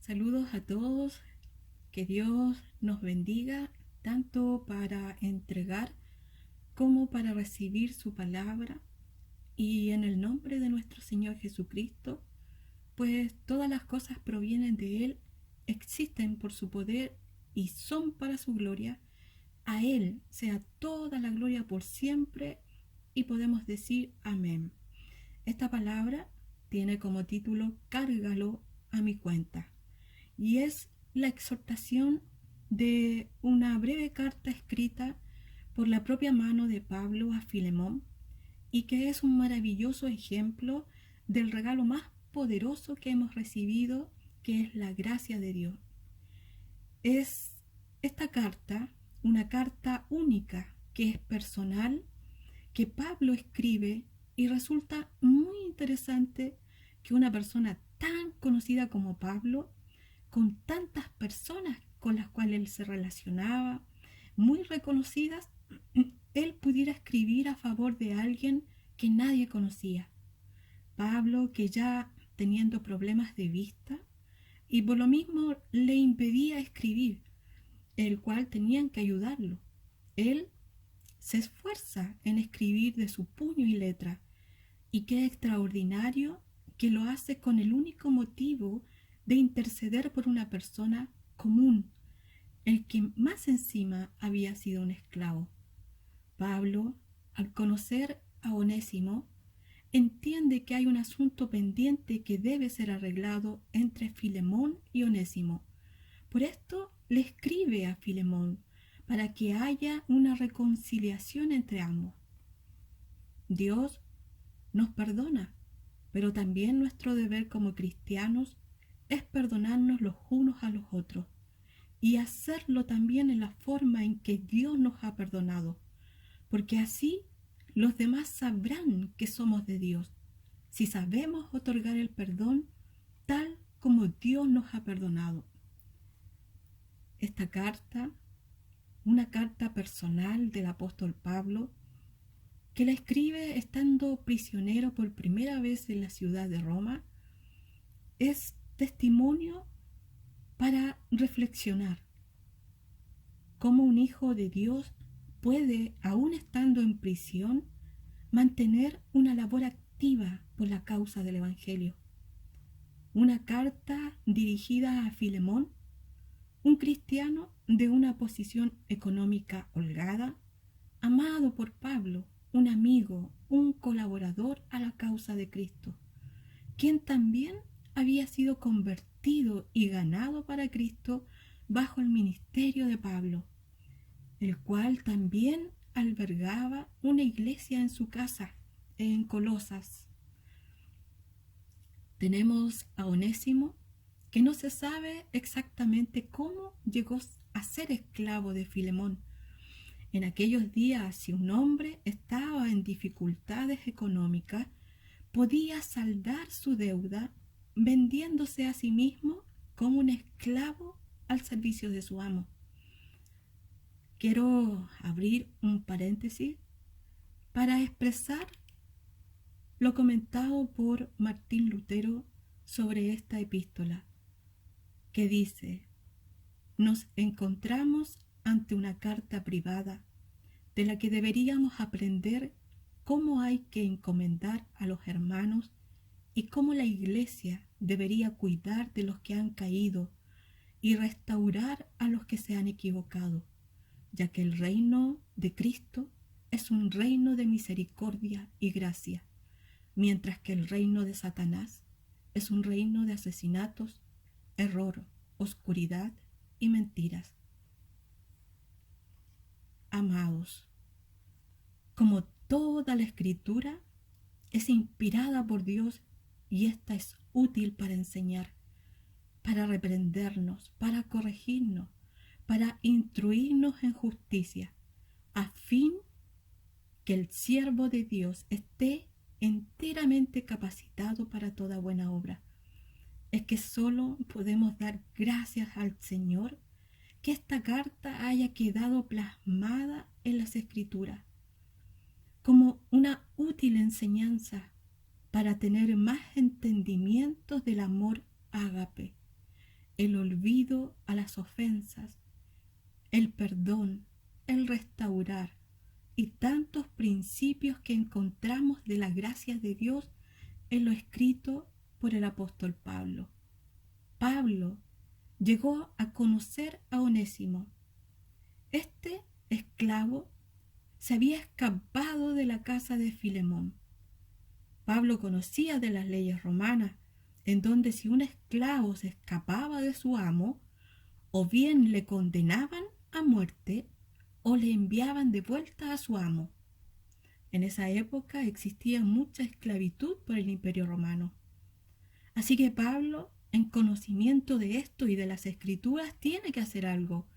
Saludos a todos, que Dios nos bendiga tanto para entregar como para recibir su palabra y en el nombre de nuestro Señor Jesucristo, pues todas las cosas provienen de Él, existen por su poder y son para su gloria. A Él sea toda la gloria por siempre y podemos decir amén. Esta palabra tiene como título Cárgalo a mi cuenta y es la exhortación de una breve carta escrita por la propia mano de Pablo a Filemón y que es un maravilloso ejemplo del regalo más poderoso que hemos recibido, que es la gracia de Dios. Es esta carta una carta única que es personal, que Pablo escribe y resulta muy interesante que una persona tan conocida como Pablo, con tantas personas con las cuales él se relacionaba, muy reconocidas, él pudiera escribir a favor de alguien que nadie conocía. Pablo, que ya teniendo problemas de vista, y por lo mismo le impedía escribir, el cual tenían que ayudarlo. Él se esfuerza en escribir de su puño y letra, y qué extraordinario que lo hace con el único motivo de interceder por una persona común, el que más encima había sido un esclavo. Pablo, al conocer a Onésimo, entiende que hay un asunto pendiente que debe ser arreglado entre Filemón y Onésimo. Por esto le escribe a Filemón para que haya una reconciliación entre ambos. Dios nos perdona, pero también nuestro deber como cristianos es perdonarnos los unos a los otros y hacerlo también en la forma en que Dios nos ha perdonado, porque así los demás sabrán que somos de Dios, si sabemos otorgar el perdón tal como Dios nos ha perdonado. Esta carta, una carta personal del apóstol Pablo, que la escribe estando prisionero por primera vez en la ciudad de Roma, es testimonio para reflexionar cómo un hijo de Dios puede, aun estando en prisión, mantener una labor activa por la causa del Evangelio. Una carta dirigida a Filemón, un cristiano de una posición económica holgada, amado por Pablo, un amigo, un colaborador a la causa de Cristo, quien también había sido convertido y ganado para Cristo bajo el ministerio de Pablo, el cual también albergaba una iglesia en su casa, en Colosas. Tenemos a Onésimo, que no se sabe exactamente cómo llegó a ser esclavo de Filemón. En aquellos días, si un hombre estaba en dificultades económicas, podía saldar su deuda vendiéndose a sí mismo como un esclavo al servicio de su amo. Quiero abrir un paréntesis para expresar lo comentado por Martín Lutero sobre esta epístola, que dice: nos encontramos ante una carta privada de la que deberíamos aprender cómo hay que encomendar a los hermanos y cómo la Iglesia debería cuidar de los que han caído y restaurar a los que se han equivocado, ya que el reino de Cristo es un reino de misericordia y gracia, mientras que el reino de Satanás es un reino de asesinatos, error, oscuridad y mentiras. Amados, como toda la Escritura es inspirada por Dios y esta es útil para enseñar, para reprendernos, para corregirnos, para instruirnos en justicia, a fin que el siervo de Dios esté enteramente capacitado para toda buena obra. Es que solo podemos dar gracias al Señor que esta carta haya quedado plasmada en las Escrituras como una útil enseñanza para tener más entendimientos del amor ágape, el olvido a las ofensas, el perdón, el restaurar y tantos principios que encontramos de la gracia de Dios en lo escrito por el apóstol Pablo. Pablo llegó a conocer a Onésimo. Este esclavo se había escapado de la casa de Filemón. Pablo conocía de las leyes romanas, en donde si un esclavo se escapaba de su amo, o bien le condenaban a muerte, o le enviaban de vuelta a su amo. En esa época existía mucha esclavitud por el Imperio Romano. Así que Pablo, en conocimiento de esto y de las Escrituras, tiene que hacer algo.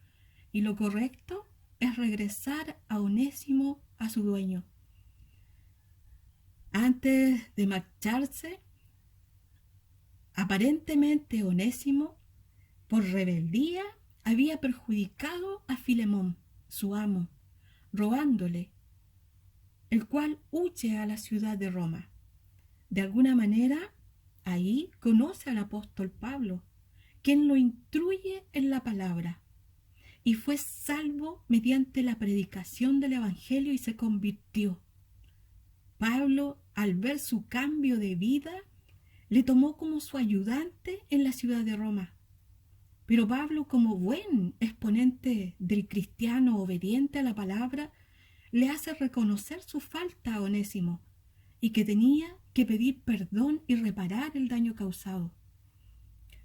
Y lo correcto es regresar a Onésimo a su dueño. Antes de marcharse, aparentemente Onésimo, por rebeldía, había perjudicado a Filemón, su amo, robándole, el cual huye a la ciudad de Roma. De alguna manera, ahí conoce al apóstol Pablo, quien lo instruye en la palabra, y fue salvo mediante la predicación del Evangelio y se convirtió. Pablo, al ver su cambio de vida, le tomó como su ayudante en la ciudad de Roma. Pero Pablo, como buen exponente del cristiano obediente a la palabra, le hace reconocer su falta a Onésimo y que tenía que pedir perdón y reparar el daño causado.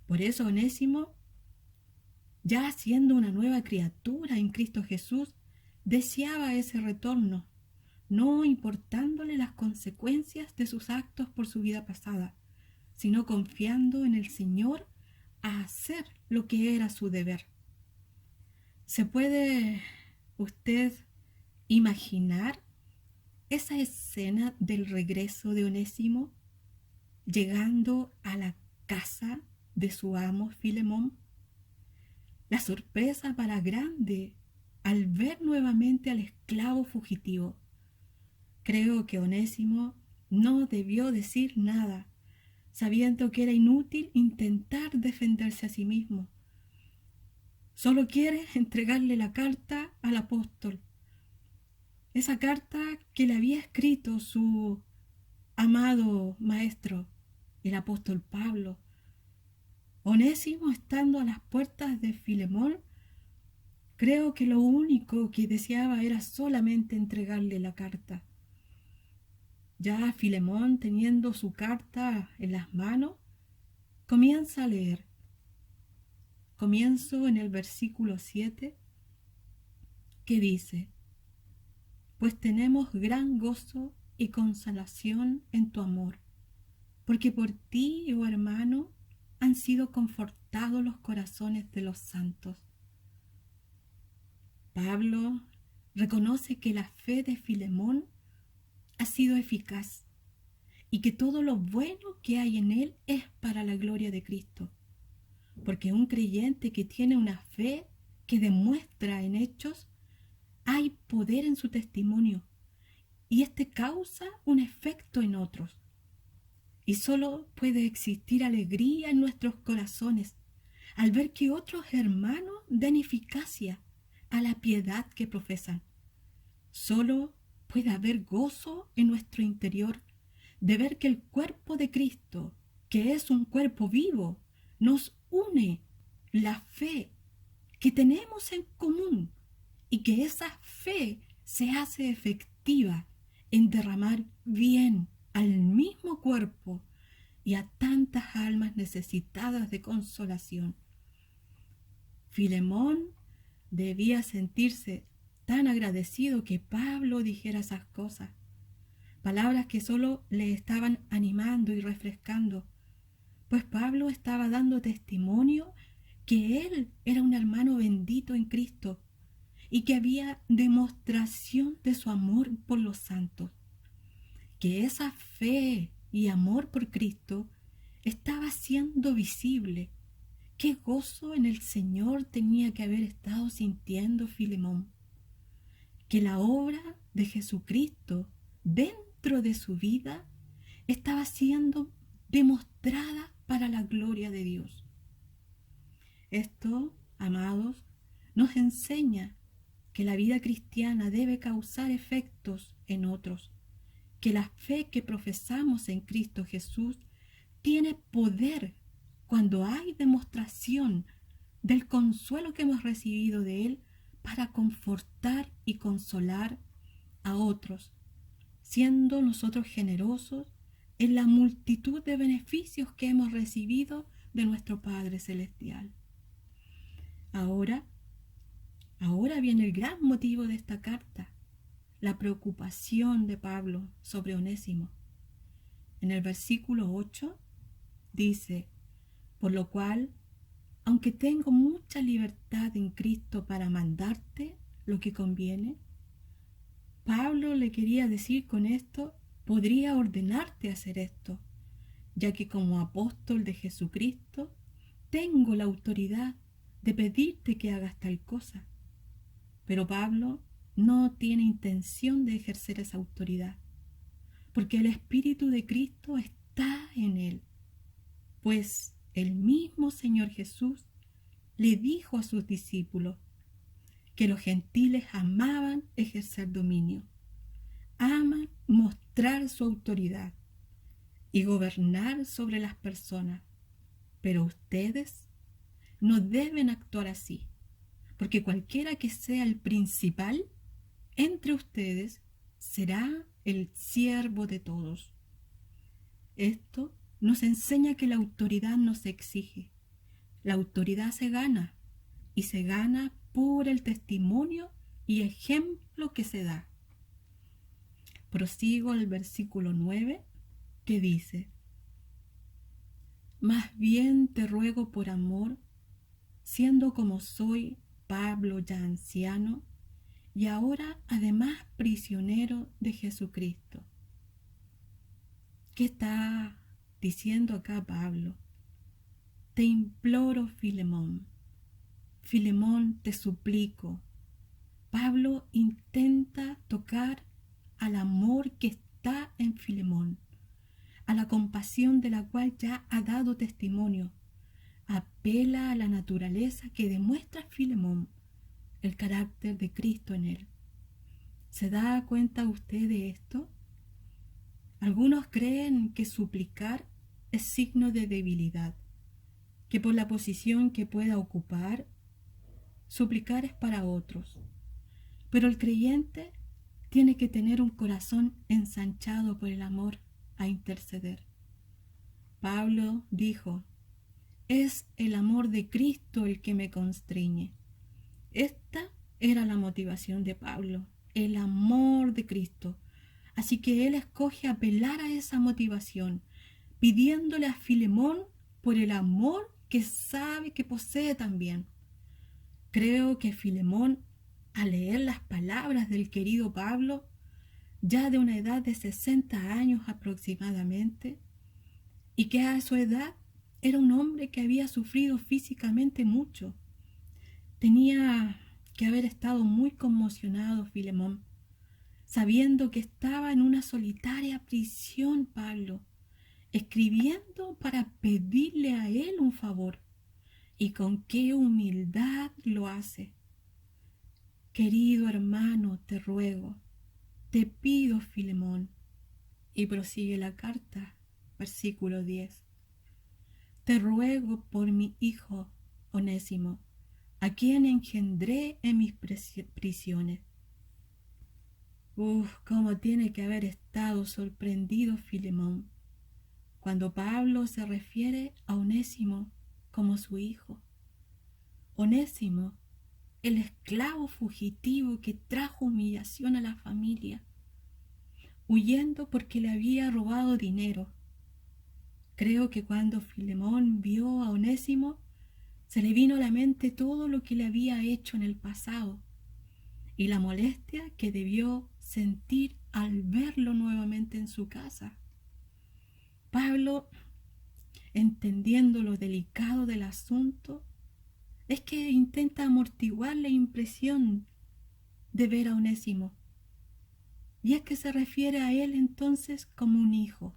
Por eso Onésimo, ya siendo una nueva criatura en Cristo Jesús, deseaba ese retorno, no importándole las consecuencias de sus actos por su vida pasada, sino confiando en el Señor a hacer lo que era su deber. ¿Se puede usted imaginar esa escena del regreso de Onésimo llegando a la casa de su amo Filemón? La sorpresa para grande al ver nuevamente al esclavo fugitivo. Creo que Onésimo no debió decir nada, sabiendo que era inútil intentar defenderse a sí mismo. Solo quiere entregarle la carta al apóstol. Esa carta que le había escrito su amado maestro, el apóstol Pablo. Onésimo, estando a las puertas de Filemón, creo que lo único que deseaba era solamente entregarle la carta. Ya Filemón, teniendo su carta en las manos, comienza a leer. Comienzo en el versículo 7, que dice: Pues tenemos gran gozo y consolación en tu amor, porque por ti, oh hermano, han sido confortados los corazones de los santos. Pablo reconoce que la fe de Filemón ha sido eficaz y que todo lo bueno que hay en él es para la gloria de Cristo. Porque un creyente que tiene una fe que demuestra en hechos, hay poder en su testimonio y este causa un efecto en otros. Y solo puede existir alegría en nuestros corazones al ver que otros hermanos den eficacia a la piedad que profesan. Solo puede haber gozo en nuestro interior de ver que el cuerpo de Cristo, que es un cuerpo vivo, nos une la fe que tenemos en común y que esa fe se hace efectiva en derramar bien al mismo cuerpo y a tantas almas necesitadas de consolación. Filemón debía sentirse tan agradecido que Pablo dijera esas cosas, palabras que solo le estaban animando y refrescando, pues Pablo estaba dando testimonio que él era un hermano bendito en Cristo y que había demostración de su amor por los santos, que esa fe y amor por Cristo estaba siendo visible. Qué gozo en el Señor tenía que haber estado sintiendo Filemón, que la obra de Jesucristo dentro de su vida estaba siendo demostrada para la gloria de Dios. Esto, amados, nos enseña que la vida cristiana debe causar efectos en otros, que la fe que profesamos en Cristo Jesús tiene poder cuando hay demostración del consuelo que hemos recibido de Él para confortar y consolar a otros, siendo nosotros generosos en la multitud de beneficios que hemos recibido de nuestro Padre Celestial. Ahora viene el gran motivo de esta carta, la preocupación de Pablo sobre Onésimo. En el versículo 8 dice: por lo cual, aunque tengo mucha libertad en Cristo para mandarte lo que conviene, Pablo le quería decir con esto: podría ordenarte hacer esto, ya que como apóstol de Jesucristo tengo la autoridad de pedirte que hagas tal cosa. Pero Pablo no tiene intención de ejercer esa autoridad, porque el Espíritu de Cristo está en él, pues el mismo Señor Jesús le dijo a sus discípulos que los gentiles amaban ejercer dominio, aman mostrar su autoridad y gobernar sobre las personas, pero ustedes no deben actuar así, porque cualquiera que sea el principal entre ustedes será el siervo de todos. Esto nos enseña que la autoridad no se exige, la autoridad se gana, y se gana por el testimonio y ejemplo que se da. Prosigo al versículo 9, que dice: más bien te ruego por amor, siendo como soy, Pablo ya anciano, y ahora además prisionero de Jesucristo. ¿Qué está diciendo acá Pablo? Te imploro, Filemón. Filemón, te suplico. Pablo intenta tocar al amor que está en Filemón, a la compasión de la cual ya ha dado testimonio. Apela a la naturaleza que demuestra Filemón, el carácter de Cristo en él. ¿Se da cuenta usted de esto? Algunos creen que suplicar es signo de debilidad, que por la posición que pueda ocupar, suplicar es para otros. Pero el creyente tiene que tener un corazón ensanchado por el amor a interceder. Pablo dijo: es el amor de Cristo el que me constriñe. Esta era la motivación de Pablo, el amor de Cristo. Así que él escoge apelar a esa motivación, pidiéndole a Filemón por el amor que sabe que posee también. Creo que Filemón, al leer las palabras del querido Pablo, ya de una edad de 60 años aproximadamente, y que a su edad era un hombre que había sufrido físicamente mucho, tenía que haber estado muy conmocionado Filemón, sabiendo que estaba en una solitaria prisión Pablo, escribiendo para pedirle a él un favor. Y con qué humildad lo hace. Querido hermano, te ruego, te pido, Filemón. Y prosigue la carta, versículo 10. Te ruego por mi hijo Onésimo, a quien engendré en mis prisiones. Cómo tiene que haber estado sorprendido Filemón cuando Pablo se refiere a Onésimo como su hijo. Onésimo, el esclavo fugitivo que trajo humillación a la familia, huyendo porque le había robado dinero. Creo que cuando Filemón vio a Onésimo, se le vino a la mente todo lo que le había hecho en el pasado y la molestia que debió sentir al verlo nuevamente en su casa. Pablo, entendiendo lo delicado del asunto, es que intenta amortiguar la impresión de ver a Onésimo, y es que se refiere a él entonces como un hijo,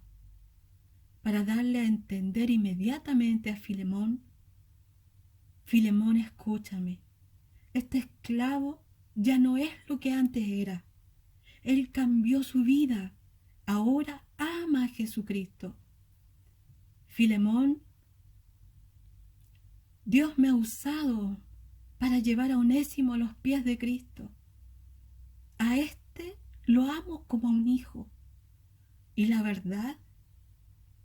para darle a entender inmediatamente a Filemón Filemón, escúchame. Este esclavo ya no es lo que antes era. Él cambió su vida. Ahora ama a Jesucristo. Filemón, Dios me ha usado para llevar a Onésimo a los pies de Cristo. A este lo amo como a un hijo. Y la verdad,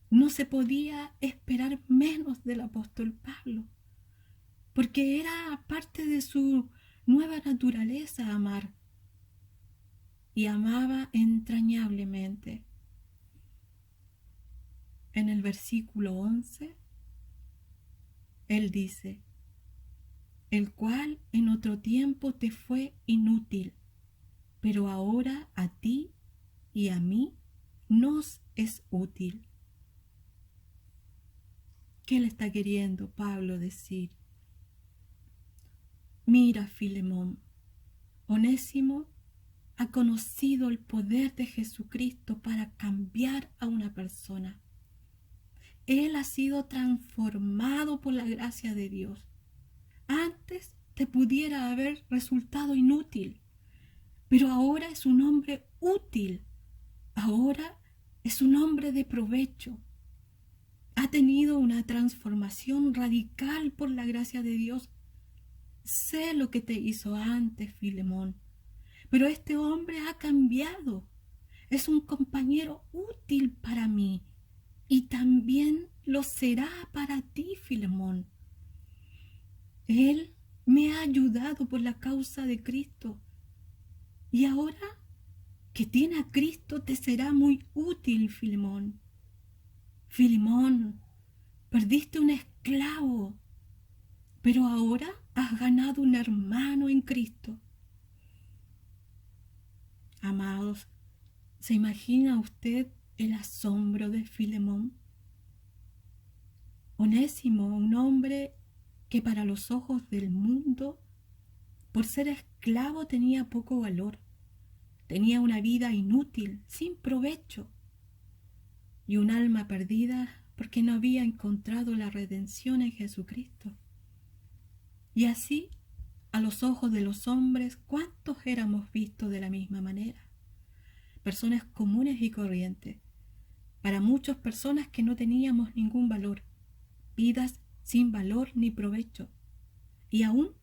no se podía esperar menos del apóstol Pablo, porque era parte de su nueva naturaleza amar. Y amaba entrañablemente. En el versículo 11, él dice, el cual en otro tiempo te fue inútil, pero ahora a ti y a mí nos es útil. ¿Qué le está queriendo Pablo decir? Mira, Filemón, Onésimo ha conocido el poder de Jesucristo para cambiar a una persona. Él ha sido transformado por la gracia de Dios. Antes te pudiera haber resultado inútil, pero ahora es un hombre útil. Ahora es un hombre de provecho. Ha tenido una transformación radical por la gracia de Dios. Sé lo que te hizo antes, Filemón, pero este hombre ha cambiado. Es un compañero útil para mí y también lo será para ti, Filemón. Él me ha ayudado por la causa de Cristo y ahora que tiene a Cristo te será muy útil, Filemón. Filemón, perdiste un esclavo, pero ahora has ganado un hermano en Cristo. Amados, ¿se imagina usted el asombro de Filemón? Onésimo, un hombre que para los ojos del mundo, por ser esclavo, tenía poco valor, tenía una vida inútil, sin provecho, y un alma perdida porque no había encontrado la redención en Jesucristo. Y así, a los ojos de los hombres, ¿cuántos éramos vistos de la misma manera? Personas comunes y corrientes, para muchas personas que no teníamos ningún valor, vidas sin valor ni provecho, y aún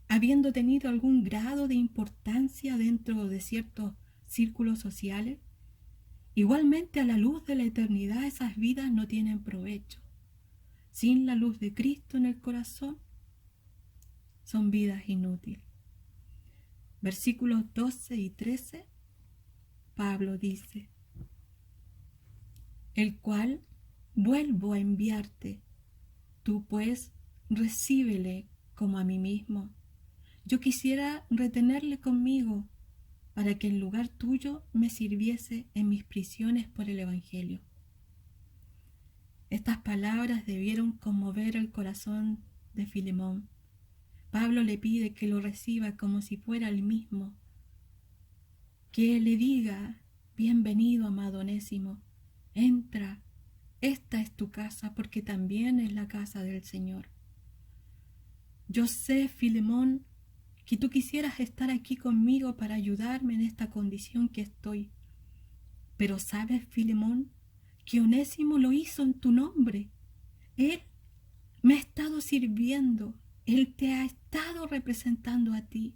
habiendo tenido algún grado de importancia dentro de ciertos círculos sociales, igualmente a la luz de la eternidad esas vidas no tienen provecho. Sin la luz de Cristo en el corazón, son vidas inútiles. Versículos 12 y 13, Pablo dice, el cual vuelvo a enviarte, tú pues recíbele como a mí mismo. Yo quisiera retenerle conmigo para que en lugar tuyo me sirviese en mis prisiones por el Evangelio. Estas palabras debieron conmover el corazón de Filemón. Pablo le pide que lo reciba como si fuera el mismo, que le diga, bienvenido, amado Onésimo, entra, esta es tu casa porque también es la casa del Señor. Yo sé, Filemón, que tú quisieras estar aquí conmigo para ayudarme en esta condición que estoy. Pero sabes, Filemón, que Onésimo lo hizo en tu nombre. Él me ha estado sirviendo. Él te ha estado representando a ti,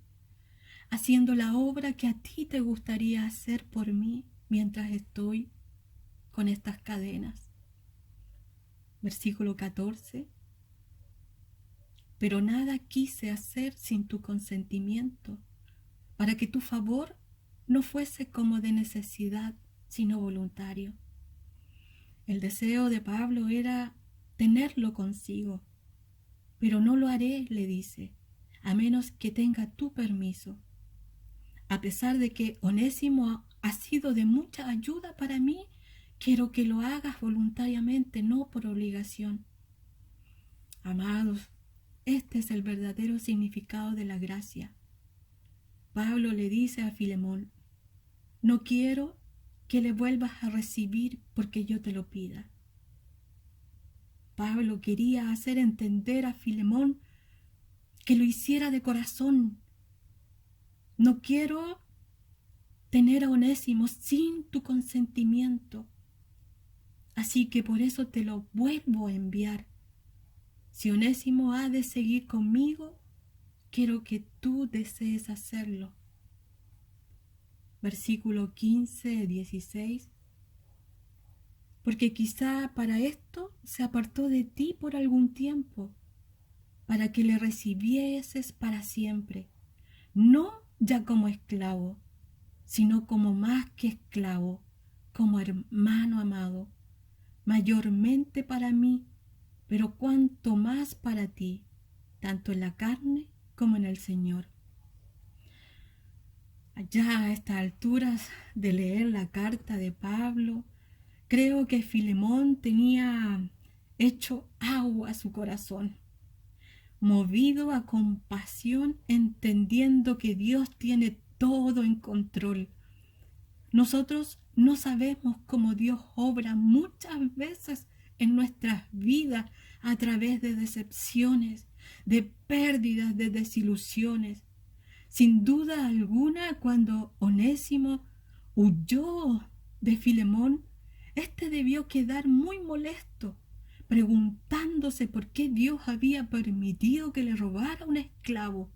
haciendo la obra que a ti te gustaría hacer por mí mientras estoy con estas cadenas. Versículo 14. Pero nada quise hacer sin tu consentimiento, para que tu favor no fuese como de necesidad, sino voluntario. El deseo de Pablo era tenerlo consigo, pero no lo haré, le dice, a menos que tenga tu permiso. A pesar de que Onésimo ha sido de mucha ayuda para mí, quiero que lo hagas voluntariamente, no por obligación. Amados, este es el verdadero significado de la gracia. Pablo le dice a Filemón, no quiero que le vuelvas a recibir porque yo te lo pida. Pablo quería hacer entender a Filemón que lo hiciera de corazón. No quiero tener a Onésimo sin tu consentimiento. Así que por eso te lo vuelvo a enviar. Si Onésimo ha de seguir conmigo, quiero que tú desees hacerlo. Versículo 15, 16. Porque quizá para esto se apartó de ti por algún tiempo, para que le recibieses para siempre, no ya como esclavo, sino como más que esclavo, como hermano amado, mayormente para mí, pero cuanto más para ti, tanto en la carne como en el Señor. Ya a estas alturas de leer la carta de Pablo, creo que Filemón tenía hecho agua a su corazón, movido a compasión, entendiendo que Dios tiene todo en control. Nosotros no sabemos cómo Dios obra muchas veces en nuestras vidas a través de decepciones, de pérdidas, de desilusiones. Sin duda alguna, cuando Onésimo huyó de Filemón, éste debió quedar muy molesto, preguntándose por qué Dios había permitido que le robara un esclavo.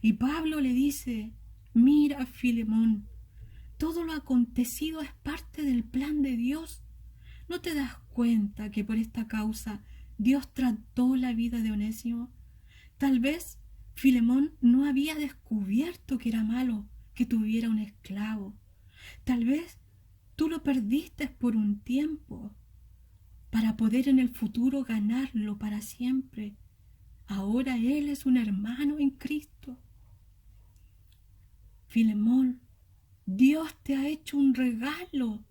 Y Pablo le dice: mira, Filemón, todo lo acontecido es parte del plan de Dios. ¿No te das cuenta que por esta causa Dios trató la vida de Onésimo? Tal vez Filemón no había descubierto que era malo que tuviera un esclavo. Tal vez tú lo perdiste por un tiempo para poder en el futuro ganarlo para siempre. Ahora él es un hermano en Cristo. Filemón, Dios te ha hecho un regalo.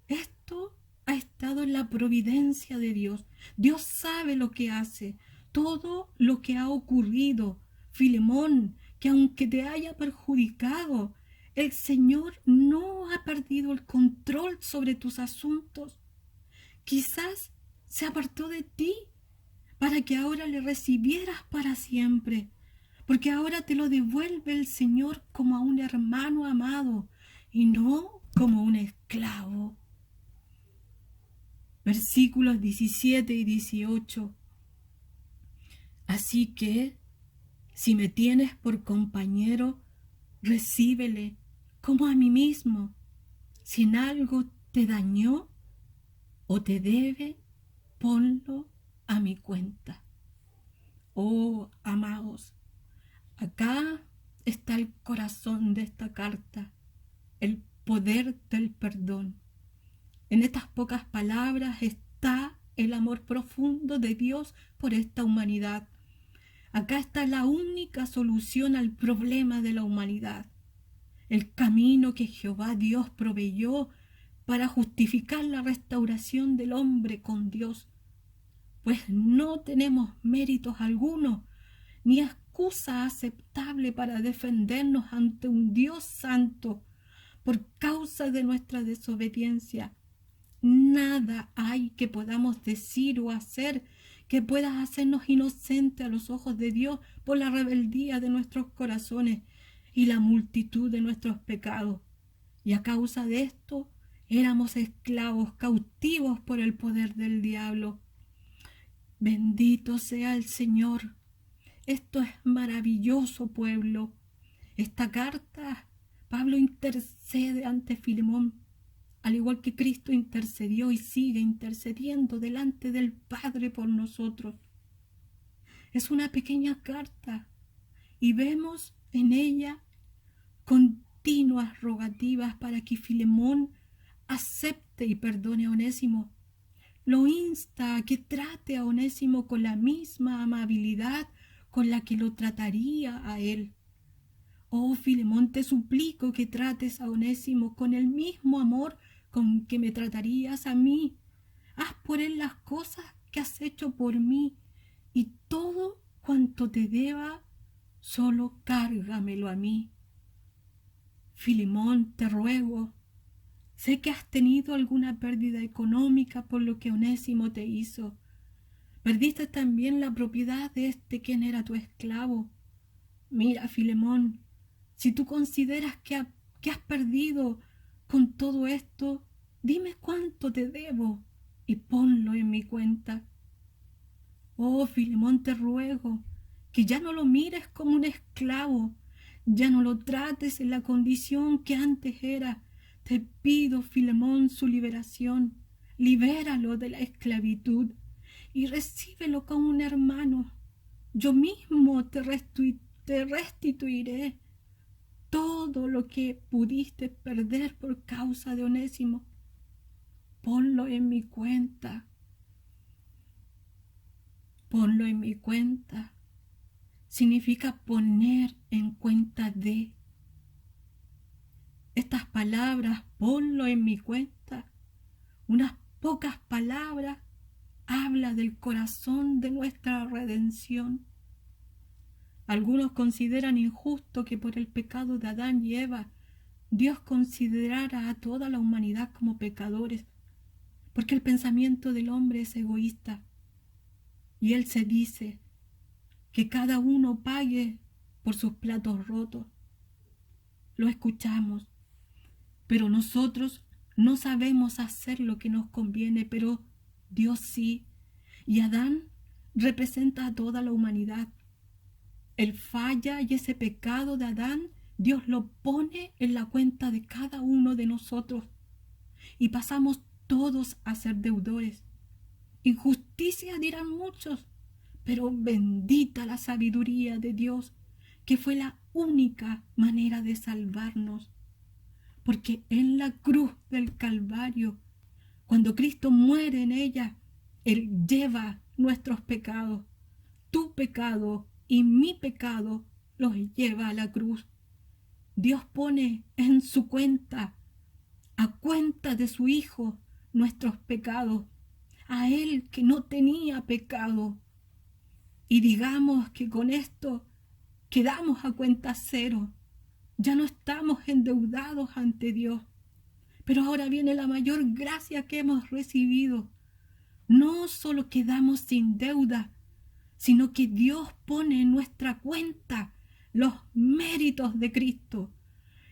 Esto ha estado en la providencia de Dios. Dios sabe lo que hace, todo lo que ha ocurrido. Filemón, que aunque te haya perjudicado, el Señor no ha perdido el control sobre tus asuntos. Quizás se apartó de ti para que ahora le recibieras para siempre, porque ahora te lo devuelve el Señor como a un hermano amado y no como un esclavo. Versículos 17 y 18. Así que, si me tienes por compañero, recíbele como a mí mismo. Si en algo te dañó o te debe, ponlo a mi cuenta. Oh, amados, acá está el corazón de esta carta, el poder del perdón. En estas pocas palabras está el amor profundo de Dios por esta humanidad. Acá está la única solución al problema de la humanidad. El camino que Jehová Dios proveyó para justificar la restauración del hombre con Dios. Pues no tenemos méritos alguno, ni excusa aceptable para defendernos ante un Dios santo por causa de nuestra desobediencia. Nada hay que podamos decir o hacer que pueda hacernos inocentes a los ojos de Dios por la rebeldía de nuestros corazones y la multitud de nuestros pecados. Y a causa de esto éramos esclavos, cautivos por el poder del diablo. Bendito sea el Señor. Esto es maravilloso, pueblo. Esta carta, Pablo intercede ante Filemón, al igual que Cristo intercedió y sigue intercediendo delante del Padre por nosotros. Es una pequeña carta y vemos en ella continuas rogativas para que Filemón acepte y perdone a Onésimo. Lo insta a que trate a Onésimo con la misma amabilidad con la que lo trataría a él. Oh, Filemón, te suplico que trates a Onésimo con el mismo amor con que me tratarías a mí. Haz por él las cosas que has hecho por mí, y todo cuanto te deba, solo cárgamelo a mí. Filemón, te ruego, sé que has tenido alguna pérdida económica por lo que Onésimo te hizo, Perdiste también la propiedad de quien era tu esclavo. Mira, Filemón, si tú consideras que has perdido con todo esto, dime cuánto te debo y ponlo en mi cuenta. Oh, Filemón, te ruego que ya no lo mires como un esclavo, ya no lo trates en la condición que antes era. Te pido, Filemón, su liberación. Libéralo de la esclavitud y recíbelo como un hermano. Yo mismo te restituiré todo lo que pudiste perder por causa de Onésimo. Ponlo en mi cuenta. Ponlo en mi cuenta. Significa poner en cuenta de. Estas palabras, ponlo en mi cuenta, unas pocas palabras, habla del corazón de nuestra redención. Algunos consideran injusto que por el pecado de Adán y Eva Dios considerara a toda la humanidad como pecadores, porque el pensamiento del hombre es egoísta y él se dice que cada uno pague por sus platos rotos. Lo escuchamos, pero nosotros no sabemos hacer lo que nos conviene, pero Dios sí. Y Adán representa a toda la humanidad. Él falla y ese pecado de Adán, Dios lo pone en la cuenta de cada uno de nosotros. Y pasamos todos a ser deudores. Injusticia dirán muchos, pero bendita la sabiduría de Dios, que fue la única manera de salvarnos. Porque en la cruz del Calvario, cuando Cristo muere en ella, Él lleva nuestros pecados. Tu pecado y mi pecado los lleva a la cruz. Dios pone en su cuenta, a cuenta de su Hijo, nuestros pecados, a Él que no tenía pecado. Y digamos que con esto quedamos a cuenta cero. Ya no estamos endeudados ante Dios. Pero ahora viene la mayor gracia que hemos recibido. No solo quedamos sin deuda, sino que Dios pone en nuestra cuenta los méritos de Cristo.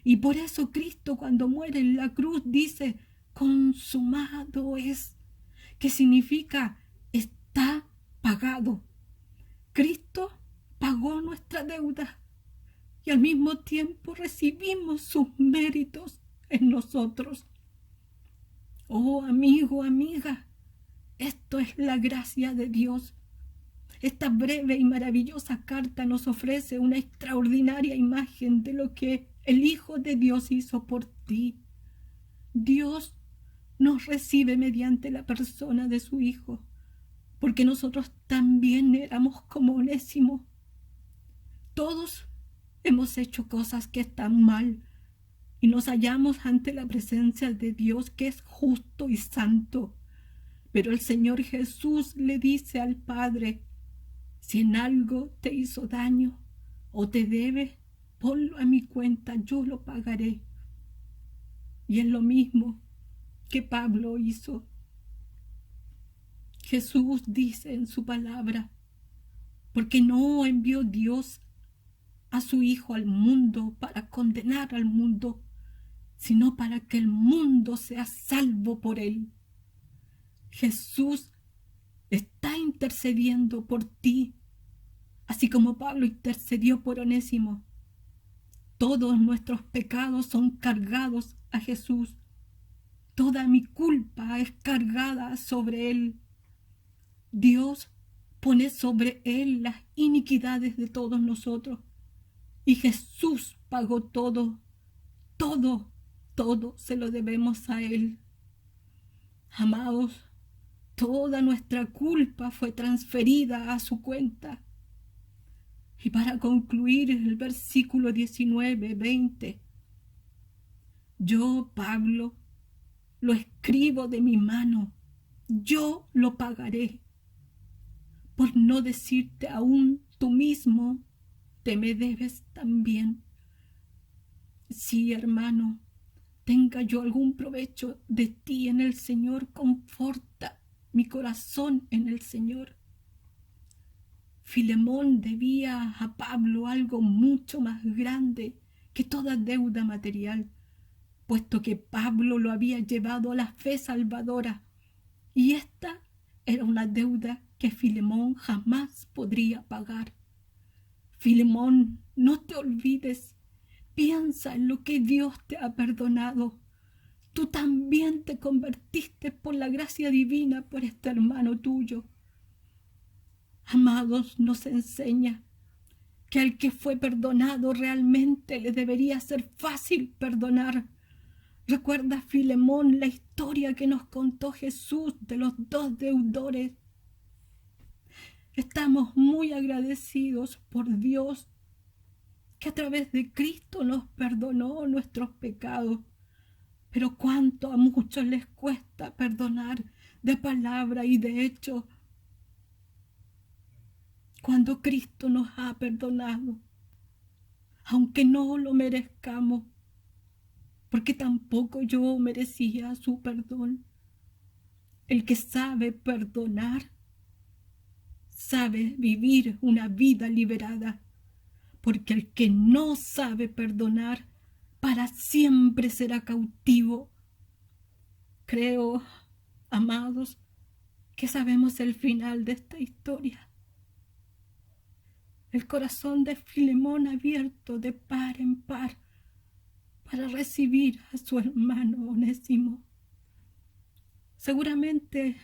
Y por eso Cristo, cuando muere en la cruz, dice, consumado es, que significa está pagado. Cristo pagó nuestra deuda y al mismo tiempo recibimos sus méritos en nosotros. Oh, amigo, amiga, esto es la gracia de Dios. Esta breve y maravillosa carta nos ofrece una extraordinaria imagen de lo que el Hijo de Dios hizo por ti. Dios nos recibe mediante la persona de su Hijo, porque nosotros también éramos como Onésimo. Todos hemos hecho cosas que están mal y nos hallamos ante la presencia de Dios, que es justo y santo. Pero el Señor Jesús le dice al Padre, si en algo te hizo daño o te debe, ponlo a mi cuenta, yo lo pagaré. Y es lo mismo que Pablo hizo. Jesús dice en su palabra, porque no envió Dios a su Hijo al mundo para condenar al mundo, sino para que el mundo sea salvo por él. Jesús está intercediendo por ti, así como Pablo intercedió por Onésimo. Todos nuestros pecados son cargados a Jesús. Toda mi culpa es cargada sobre Él. Dios pone sobre Él las iniquidades de todos nosotros. Y Jesús pagó todo, todo se lo debemos a Él. Amados, toda nuestra culpa fue transferida a su cuenta. Y para concluir el versículo 19, 20, yo, Pablo, lo escribo de mi mano, yo lo pagaré, por no decirte aún tú mismo, te me debes también. Sí, hermano, tenga yo algún provecho de ti en el Señor, conforta mi corazón en el Señor. Filemón debía a Pablo algo mucho más grande que toda deuda material, puesto que Pablo lo había llevado a la fe salvadora, y esta era una deuda que Filemón jamás podría pagar. Filemón, no te olvides, piensa en lo que Dios te ha perdonado. Tú también te convertiste por la gracia divina por este hermano tuyo. Amados, nos enseña que al que fue perdonado realmente le debería ser fácil perdonar. Recuerda, Filemón, la historia que nos contó Jesús de los dos deudores. Estamos muy agradecidos por Dios que a través de Cristo nos perdonó nuestros pecados. Pero cuánto a muchos les cuesta perdonar de palabra y de hecho cuando Cristo nos ha perdonado, aunque no lo merezcamos, porque tampoco yo merecía su perdón. El que sabe perdonar, sabe vivir una vida liberada, porque el que no sabe perdonar, para siempre será cautivo. Creo, amados, que sabemos el final de esta historia. El corazón de Filemón abierto de par en par para recibir a su hermano Onésimo. Seguramente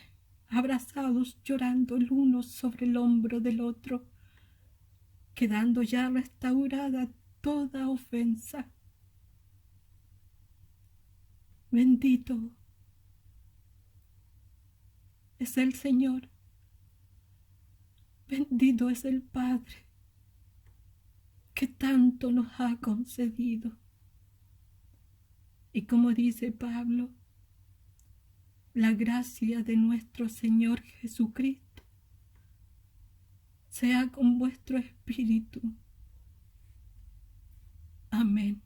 abrazados, llorando el uno sobre el hombro del otro, quedando ya restaurada toda ofensa. Bendito es el Señor, bendito es el Padre que tanto nos ha concedido. Y como dice Pablo, la gracia de nuestro Señor Jesucristo sea con vuestro espíritu. Amén.